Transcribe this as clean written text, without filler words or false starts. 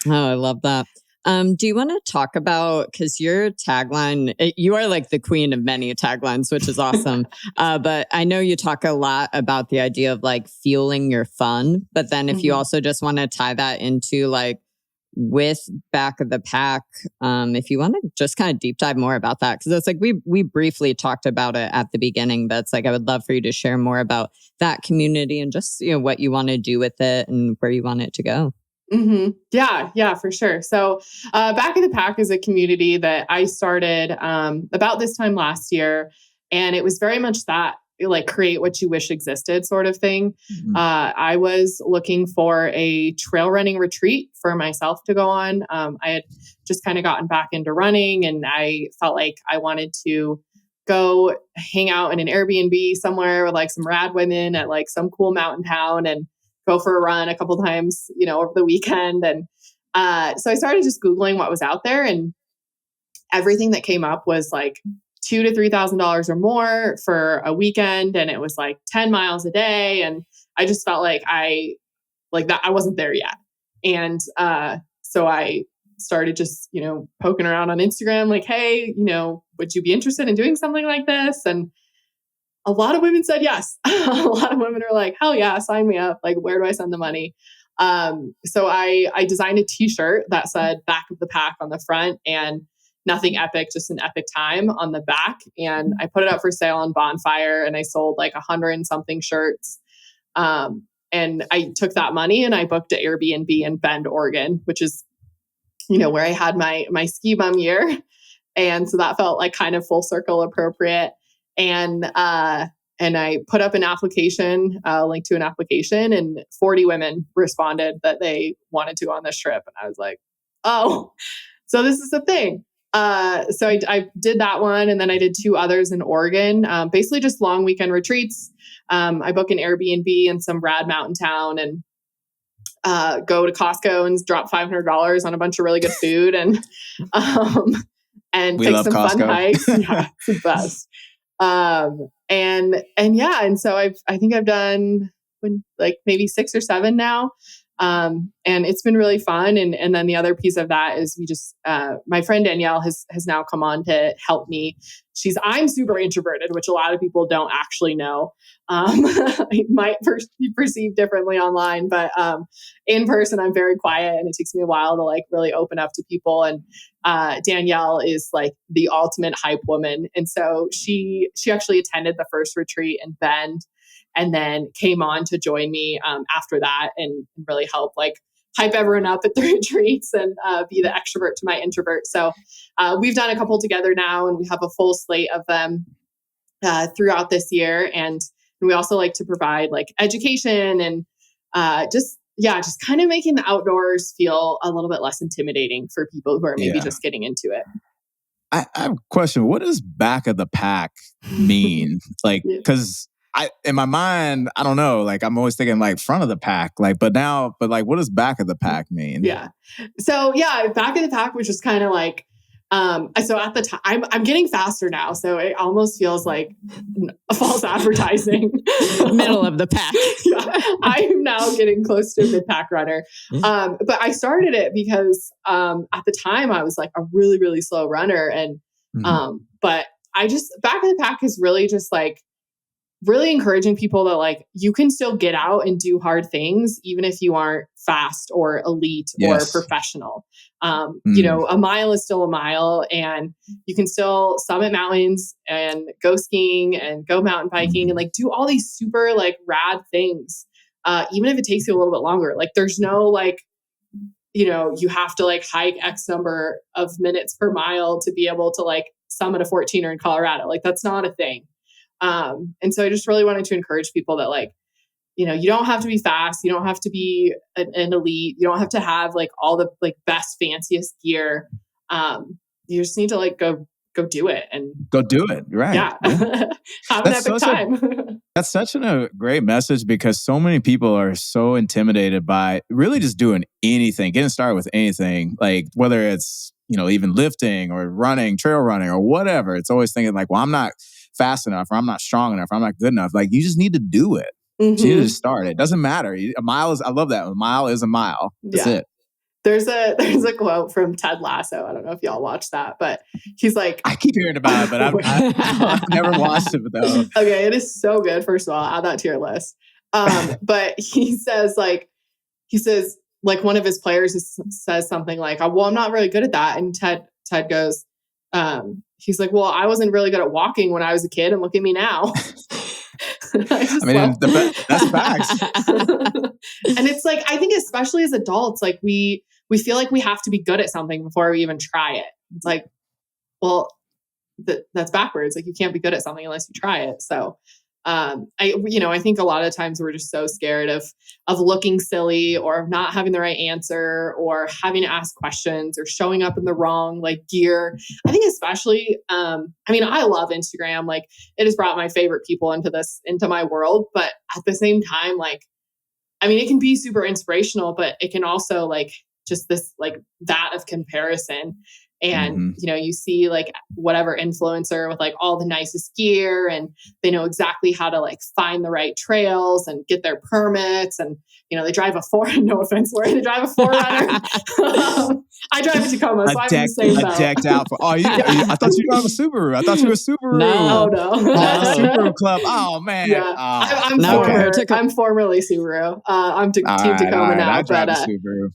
Oh, I love that. Do you want to talk about, because your tagline, you are like the queen of many taglines, which is awesome. But I know you talk a lot about the idea of like fueling your fun. But then if you also just want to tie that into like with back of the pack, if you want to just kind of deep dive more about that, because it's like we briefly talked about it at the beginning, but it's like I would love for you to share more about that community and just what you want to do with it and where you want it to go. Yeah, for sure. So, Back of the Pack is a community that I started about this time last year, and it was very much that like create what you wish existed sort of thing. I was looking for a trail running retreat for myself to go on. I had just kind of gotten back into running, and I felt like I wanted to go hang out in an Airbnb somewhere with like some rad women at like some cool mountain town and go for a run a couple times, over the weekend. And so I started just Googling what was out there, and everything that came up was like $2,000 to $3,000 or more for a weekend. And it was like 10 miles a day. And I just felt like I wasn't there yet. And so I started just, poking around on Instagram, like, hey, would you be interested in doing something like this? And a lot of women said yes. A lot of women are like, hell yeah, sign me up. Like, where do I send the money? So I designed a t-shirt that said back of the pack on the front and nothing epic, just an epic time on the back. And I put it up for sale on Bonfire, and I sold like 100 and something shirts. And I took that money and I booked an Airbnb in Bend, Oregon, which is, where I had my ski bum year. And so that felt like kind of full circle appropriate. And I put up an application, link to an application, and 40 women responded that they wanted to go on this trip. And I was like, oh, so this is a thing. So I did that one, and then I did 2 others in Oregon, basically just long weekend retreats. I book an Airbnb in some rad mountain town and go to Costco and drop $500 on a bunch of really good food and take some Costco. fun hikes. Yeah, it's the best. And so I think I've done like maybe 6 or 7 now. And it's been really fun. And then the other piece of that is we just, my friend Danielle has now come on to help me. I'm super introverted, which a lot of people don't actually know. It might be perceived differently online, but, in person, I'm very quiet, and it takes me a while to like really open up to people. And, Danielle is like the ultimate hype woman. And so she actually attended the first retreat in Bend, and then came on to join me after that and really help like hype everyone up at the retreats and be the extrovert to my introvert. So we've done a couple together now, and we have a full slate of them throughout this year. And we also like to provide like education and just kind of making the outdoors feel a little bit less intimidating for people who are maybe just getting into it. I have a question. What does back of the pack mean? Like, because in my mind, I don't know. Like, I'm always thinking like front of the pack. Like, but like, what does back of the pack mean? Yeah. So back of the pack was just kind of like, so at the time, I'm getting faster now, so it almost feels like false advertising. Middle of the pack. Yeah, I'm now getting close to a mid-pack runner. But I started it because at the time I was like a really, really slow runner, and but back of the pack is really just like really encouraging people that like you can still get out and do hard things even if you aren't fast or elite or professional. A mile is still a mile, and you can still summit mountains and go skiing and go mountain biking and like do all these super like rad things. Even if it takes you a little bit longer, like there's no like, you have to like hike X number of minutes per mile to be able to like summit a 14er in Colorado. Like that's not a thing. And so I just really wanted to encourage people that like, you don't have to be fast. You don't have to be an elite. You don't have to have like all the like best, fanciest gear. You just need to like go do it and go do it. Right. Yeah. Have an epic time. That's such a great message, because so many people are so intimidated by really just doing anything, getting started with anything, like whether it's, even lifting or running, trail running or whatever. It's always thinking like, well, I'm not fast enough, or I'm not strong enough, or I'm not good enough. Like, you just need to do it. You need to start. It doesn't matter. I love that. A mile is a mile. That's it. There's a quote from Ted Lasso. I don't know if y'all watch that, but he's like, I keep hearing about it, but I've never watched it though. Okay, it is so good. First of all, add that to your list. But he says like one of his players says something like, well, I'm not really good at that. And Ted goes, he's like, well, I wasn't really good at walking when I was a kid, and look at me now. That's facts. And it's like, I think especially as adults, like we feel like we have to be good at something before we even try it. It's like, well, that's backwards. Like you can't be good at something unless you try it. So I think a lot of times we're just so scared of looking silly or of not having the right answer or having to ask questions or showing up in the wrong like gear. I think especially, I love Instagram. Like it has brought my favorite people into my world, but at the same time, it can be super inspirational, but it can also like just this, like that of comparison. And, you see like whatever influencer with like all the nicest gear and they know exactly how to like find the right trails and get their permits. And, they drive no offense, Lori, they drive a 4Runner. I drive a Tacoma, so I'm the same boat. Decked out for, I thought you drove a Subaru. I thought you were a Subaru. No. Subaru club. Oh, man. Yeah. I'm formerly Subaru. I'm Team Tacoma now. I drive a Subaru.